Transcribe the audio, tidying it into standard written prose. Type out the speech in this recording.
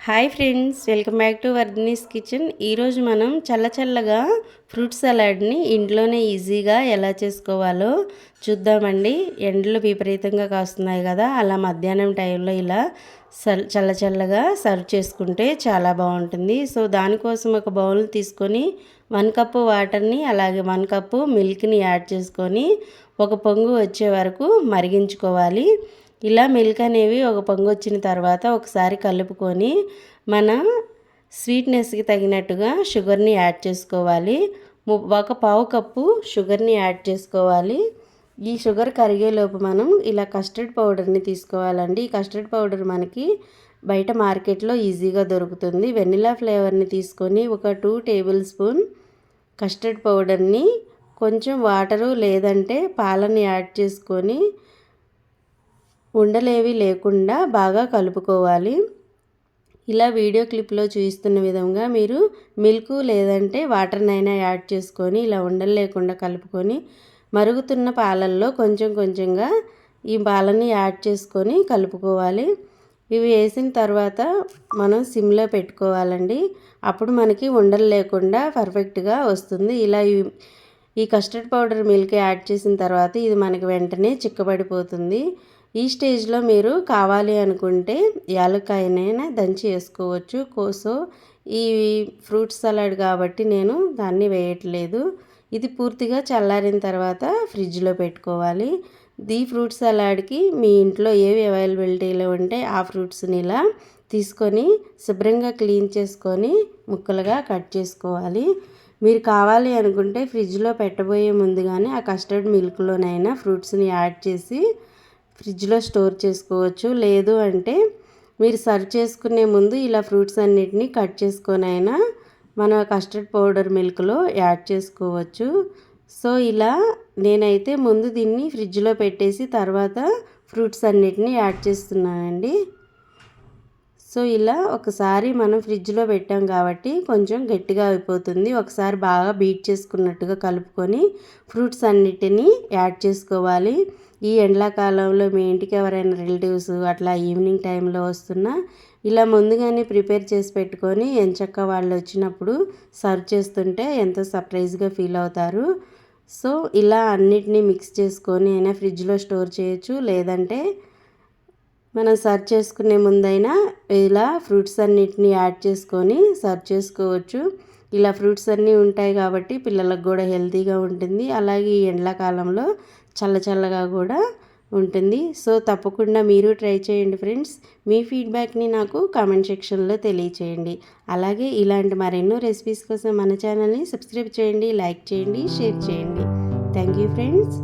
Hi friends, welcome back to Vardhini's kitchen. ఈరోజు మనం చల్లగా ఫ్రూట్ సలాడ్ని ఇంట్లోనే ఈజీగా ఎలా చేసుకోవాలో చూద్దామండి. ఎండలు విపరీతంగా కాస్తున్నాయి కదా, అలా మధ్యాహ్నం టైంలో ఇలా చల్లగా సర్వ్ చేసుకుంటే చాలా బాగుంటుంది. సో దానికోసం ఒక బౌల్ తీసుకొని 1 కప్పు వాటర్ని అలాగే 1 కప్పు మిల్క్ని యాడ్ చేసుకొని ఒక పొంగు వచ్చే వరకు మరిగించుకోవాలి. ఇలా మిల్క్ అనేవి ఒక పొంగు వచ్చిన తర్వాత ఒకసారి కలుపుకొని మన స్వీట్నెస్కి తగినట్టుగా షుగర్ని యాడ్ చేసుకోవాలి. ఒక పావు కప్పు షుగర్ని యాడ్ చేసుకోవాలి. ఈ షుగర్ కరిగేలోపు మనం ఇలా కస్టర్డ్ పౌడర్ని తీసుకోవాలండి. ఈ కస్టర్డ్ పౌడర్ మనకి బయట మార్కెట్లో ఈజీగా దొరుకుతుంది. వెనిలా ఫ్లేవర్ని తీసుకొని ఒక 2 టేబుల్ స్పూన్ కస్టర్డ్ పౌడర్ని కొంచెం వాటరు లేదంటే పాలని యాడ్ చేసుకొని ఉండలేవి లేకుండా బాగా కలుపుకోవాలి. ఇలా వీడియో క్లిప్లో చూపిస్తున్న విధంగా మీరు మిల్క్ లేదంటే వాటర్నైనా యాడ్ చేసుకొని ఇలా ఉండలు లేకుండా కలుపుకొని మరుగుతున్న పాలల్లో కొంచెంగా ఈ పాలని యాడ్ చేసుకొని కలుపుకోవాలి. ఇవి వేసిన తర్వాత మనం సిమ్లో పెట్టుకోవాలండి. అప్పుడు మనకి ఉండలు లేకుండా పర్ఫెక్ట్గా వస్తుంది. ఇలా ఈ కస్టర్డ్ పౌడర్ మిల్క్ యాడ్ చేసిన తర్వాత ఇది మనకి వెంటనే చిక్కబడిపోతుంది. ఈ స్టేజ్లో మీరు కావాలి అనుకుంటే యాలక్కాయనైనా దంచి వేసుకోవచ్చు. సో ఈ ఫ్రూట్ సలాడ్ కాబట్టి నేను దాన్ని వేయట్లేదు. ఇది పూర్తిగా చల్లారిన తర్వాత ఫ్రిడ్జ్లో పెట్టుకోవాలి. ఈ ఫ్రూట్ సలాడ్కి మీ ఇంట్లో ఏవి అవైలబిలిటీలో ఉంటే ఆ ఫ్రూట్స్ని ఇలా తీసుకొని శుభ్రంగా క్లీన్ చేసుకొని ముక్కలుగా కట్ చేసుకోవాలి. మీరు కావాలి అనుకుంటే ఫ్రిడ్జ్లో పెట్టబోయే ముందుగానే ఆ కస్టర్డ్ మిల్క్లోనైనా ఫ్రూట్స్ని యాడ్ చేసి ఫ్రిడ్జ్లో స్టోర్ చేసుకోవచ్చు. లేదు అంటే మీరు సర్వ్ చేసుకునే ముందు ఇలా ఫ్రూట్స్ అన్నిటినీ కట్ చేసుకొని అయినా మన కస్టర్డ్ పౌడర్ మిల్క్లో యాడ్ చేసుకోవచ్చు. సో ఇలా నేనైతే ముందు దీన్ని ఫ్రిడ్జ్లో పెట్టేసి తర్వాత ఫ్రూట్స్ అన్నిటినీ యాడ్ చేస్తున్నానండి. సో ఇలా ఒకసారి మనం ఫ్రిడ్జ్లో పెట్టాం కాబట్టి కొంచెం గట్టిగా అయిపోతుంది. ఒకసారి బాగా బీట్ చేసుకున్నట్టుగా కలుపుకొని ఫ్రూట్స్ అన్నిటినీ యాడ్ చేసుకోవాలి. ఈ ఎండాకాలంలో మీ ఇంటికి ఎవరైనా రిలేటివ్స్ అట్లా ఈవినింగ్ టైంలో వస్తున్నా ఇలా ముందుగానే ప్రిపేర్ చేసి పెట్టుకొని ఎంచక్కా వాళ్ళు వచ్చినప్పుడు సర్వ్ చేస్తుంటే ఎంతో సర్ప్రైజ్గా ఫీల్ అవుతారు. సో ఇలా అన్నిటినీ మిక్స్ చేసుకొని అయినా ఫ్రిడ్జ్లో స్టోర్ చేయొచ్చు. లేదంటే మనం సర్వ్ చేసుకునే ముందైనా ఇలా ఫ్రూట్స్ అన్నిటిని యాడ్ చేసుకొని సర్వ్ చేసుకోవచ్చు. ఇలా ఫ్రూట్స్ అన్నీ ఉంటాయి కాబట్టి పిల్లలకు కూడా హెల్తీగా ఉంటుంది. అలాగే ఈ ఎండాకాలంలో చల్లగా కూడా ఉంటుంది. సో తప్పకుండా మీరు ట్రై చేయండి ఫ్రెండ్స్. మీ ఫీడ్బ్యాక్ని నాకు కామెంట్ సెక్షన్లో తెలియచేయండి. అలాగే ఇలాంటి మరెన్నో రెసిపీస్ కోసం మన ఛానల్ని సబ్స్క్రైబ్ చేయండి, లైక్ చేయండి, షేర్ చేయండి. Thank you friends.